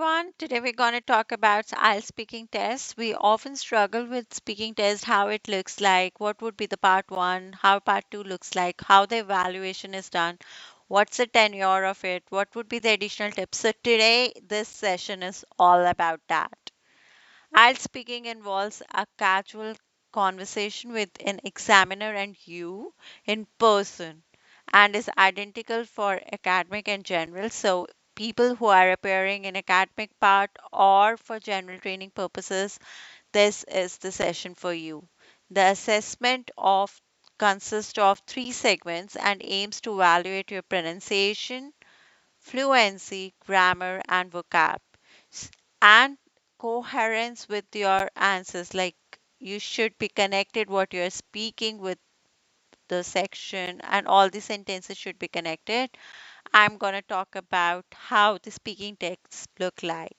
everyone. Today we're going to talk about IELTS speaking tests. We often struggle with speaking test, how it looks like, what would be the part one, how part two looks like, how the evaluation is done, what's the tenure of it, what would be the additional tips. So today this session is all about that. IELTS speaking involves a casual conversation with an examiner and you in person and is identical for academic and general. So, people who are appearing in academic part or for general training purposes, this is the session for you. The assessment of consists of three segments and aims to evaluate your pronunciation, fluency, grammar, and vocab, and coherence with your answers. Like you should be connected what you're speaking with the section, and all the sentences should be connected. I'm going to talk about how the speaking tests look like.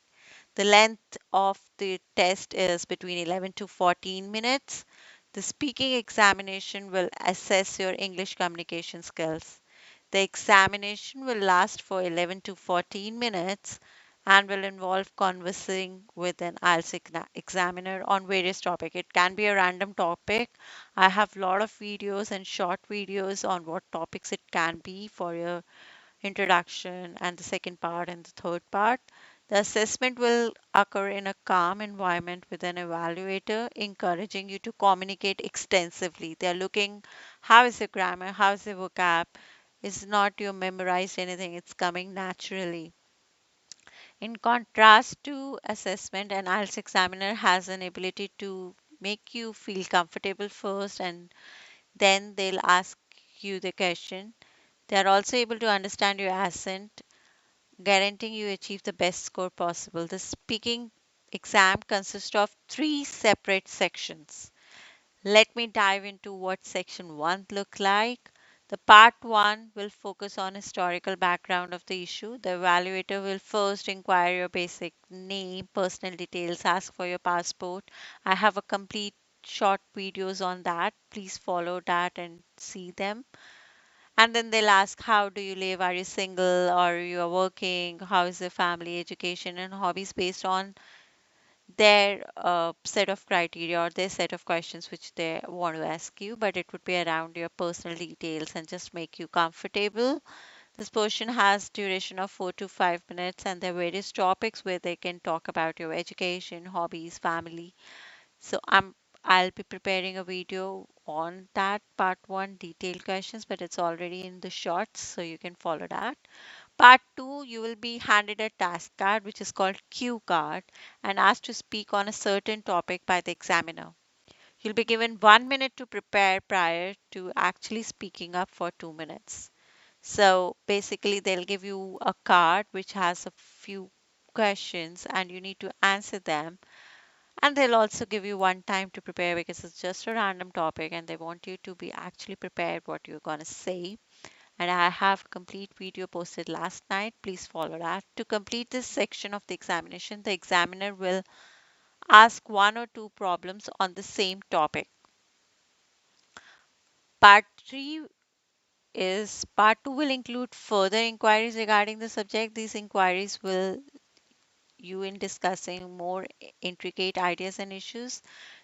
The length of the test is between 11 to 14 minutes. The speaking examination will assess your English communication skills. The examination will last for 11 to 14 minutes and will involve conversing with an IELTS examiner on various topics. It can be a random topic. I have a lot of videos and short videos on what topics it can be for your introduction and the second part and the third part. The assessment will occur in a calm environment with an evaluator encouraging you to communicate extensively. They're looking how is the grammar, how is the vocab. It's not you memorized anything, it's coming naturally. In contrast to assessment, an IELTS examiner has an ability to make you feel comfortable first and then they'll ask you the question. They are also able to understand your accent, guaranteeing you achieve the best score possible. The speaking exam consists of three separate sections. Let me dive into what section 1 look like. The part 1 will focus on historical background of the issue. The evaluator will first inquire your basic name, personal details, ask for your passport. I have a complete short videos on that. Please follow that and see them. And then they'll ask, how do you live? Are you single or you are working? How is your family, education, and hobbies based on their set of criteria or their set of questions which they want to ask you, but it would be around your personal details and just make you comfortable. This portion has duration of 4 to 5 minutes, and there are various topics where they can talk about your education, hobbies, family. So I'll be preparing a video on that part one detailed questions, but it's already in the shorts, so you can follow that. Part 2, you will be handed a task card which is called cue card and asked to speak on a certain topic by the examiner. You'll be given 1 minute to prepare prior to actually speaking up for 2 minutes. So basically, they'll give you a card which has a few questions and you need to answer them. And they'll also give you one time to prepare because it's just a random topic and they want you to be actually prepared what you're going to say. And I have a complete video posted last night. Please follow that. To complete this section of the examination, the examiner will ask one or two problems on the same topic. Part 3 is part 2 will include further inquiries regarding the subject. These inquiries will you in discussing more intricate ideas and issues.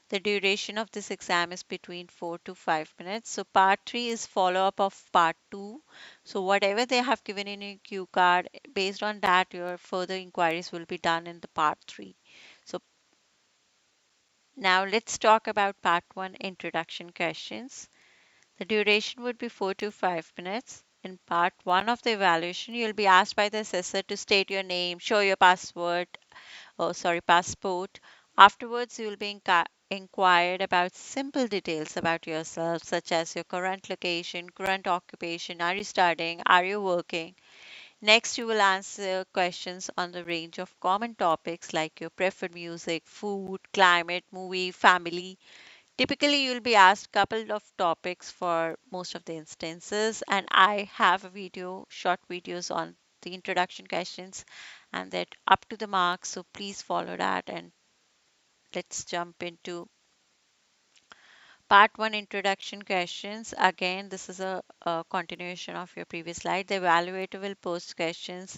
The duration of this exam is between 4 to 5 minutes. So part 3 is follow up of part 2. So whatever they have given in your cue card, based on that, your further inquiries will be done in the part 3. So now let's talk about part 1 introduction questions. The duration would be 4 to 5 minutes. In part 1 of the evaluation, you'll be asked by the assessor to state your name, show your passport. Afterwards, you will be inquired about simple details about yourself, such as your current location, current occupation, are you studying, are you working. Next, you will answer questions on the range of common topics like your preferred music, food, climate, movie, family. Typically, you'll be asked a couple of topics for most of the instances, and I have a short videos on the introduction questions, and that up to the mark. So please follow that, and let's jump into part one introduction questions. Again, this is a continuation of your previous slide. The evaluator will post questions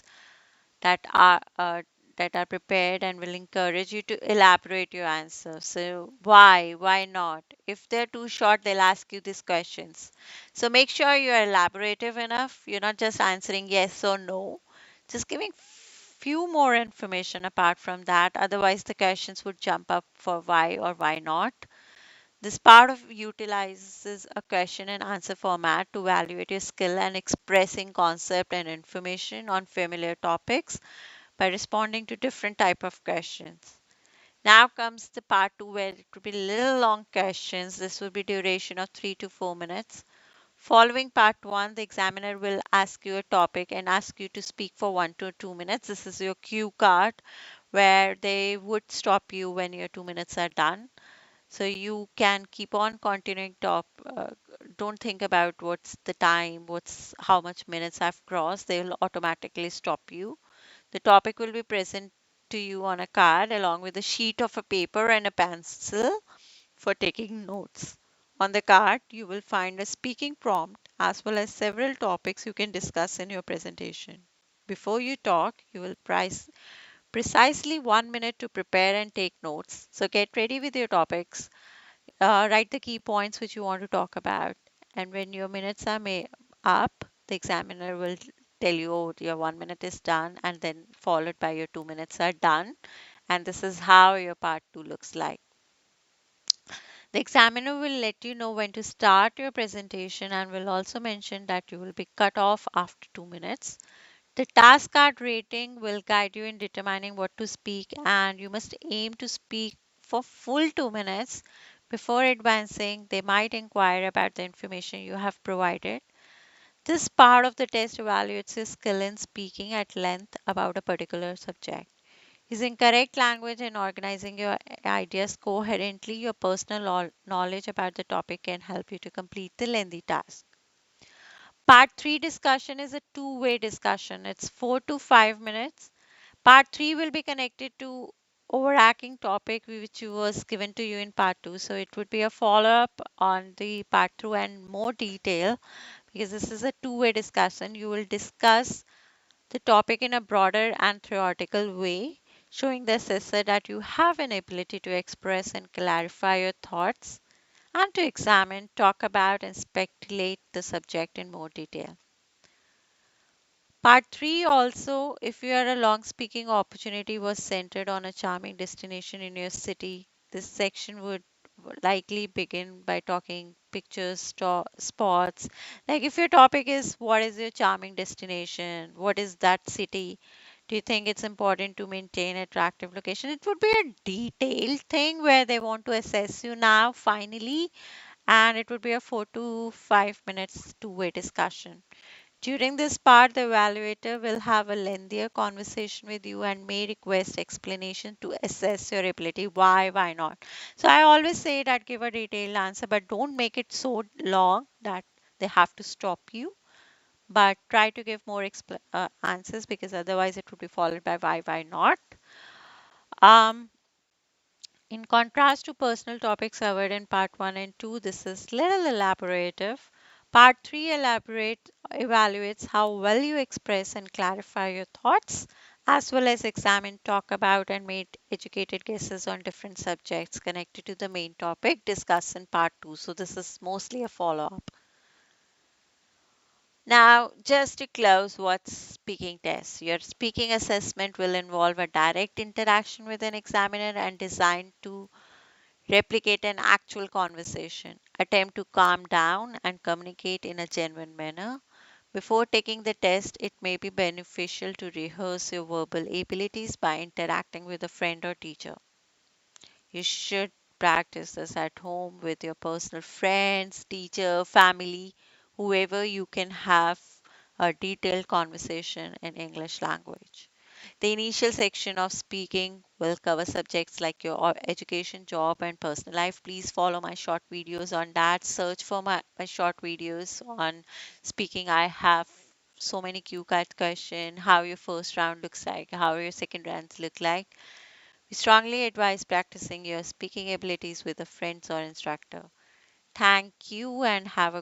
that are that are prepared and will encourage you to elaborate your answer. So, why? Why not? If they're too short, they'll ask you these questions. So, make sure you're elaborative enough. You're not just answering yes or no, just giving few more information apart from that. Otherwise, the questions would jump up for why or why not. This part of utilizes a question and answer format to evaluate your skill and expressing concept and information on familiar topics by responding to different type of questions. Now comes the part two where it will be little long questions. This will be duration of 3 to 4 minutes. Following part one, the examiner will ask you a topic and ask you to speak for 1 to 2 minutes. This is your cue card where they would stop you when your 2 minutes are done. So you can keep on continuing don't think about what's the time, what's how much minutes I've crossed. They will automatically stop you. The topic will be present to you on a card along with a sheet of a paper and a pencil for taking notes. On the card, you will find a speaking prompt as well as several topics you can discuss in your presentation. Before you talk, you will precisely 1 minute to prepare and take notes. So get ready with your topics. Write the key points which you want to talk about. And when your minutes are up, the examiner will tell you, oh, your 1 minute is done, and then followed by your 2 minutes are done. And this is how your part two looks like. The examiner will let you know when to start your presentation and will also mention that you will be cut off after 2 minutes. The task card rating will guide you in determining what to speak, and you must aim to speak for full 2 minutes. Before advancing, they might inquire about the information you have provided. This part of the test evaluates your skill in speaking at length about a particular subject. Using correct language and organizing your ideas coherently, your personal knowledge about the topic can help you to complete the lengthy task. Part 3 discussion is a two-way discussion. It's 4 to 5 minutes. Part 3 will be connected to overarching topic which was given to you in part 2. So it would be a follow-up on the part 2 and more detail because this is a two-way discussion. You will discuss the topic in a broader and theoretical way, showing the assessor that you have an ability to express and clarify your thoughts and to examine, talk about, and speculate the subject in more detail. Part 3 also, if your long speaking opportunity was centered on a charming destination in your city, this section would likely begin by talking pictures, spots. Like if your topic is what is your charming destination, what is that city, do you think it's important to maintain attractive location? It would be a detailed thing where they want to assess you now finally, and it would be a 4 to 5 minutes two-way discussion. During this part, the evaluator will have a lengthier conversation with you and may request explanation to assess your ability. Why not? So I always say that give a detailed answer, but don't make it so long that they have to stop you. But try to give more answers because otherwise it would be followed by why not. Um, in contrast to personal topics covered in part 1 and 2, this is little elaborative. Part 3 evaluates how well you express and clarify your thoughts, as well as examine, talk about, and make educated guesses on different subjects connected to the main topic discussed in part 2. So, this is mostly a follow up. Now, just to close, what's speaking test? Your speaking assessment will involve a direct interaction with an examiner and designed to replicate an actual conversation. Attempt to calm down and communicate in a genuine manner. Before taking the test, it may be beneficial to rehearse your verbal abilities by interacting with a friend or teacher. You should practice this at home with your personal friends, teacher, family, whoever you can have a detailed conversation in English language. The initial section of speaking will cover subjects like your education, job, and personal life. Please follow my short videos on that. Search for my short videos on speaking. I have so many cue card question, how your first round looks like, how your second rounds look like. We strongly advise practicing your speaking abilities with a friend or instructor. Thank you and have a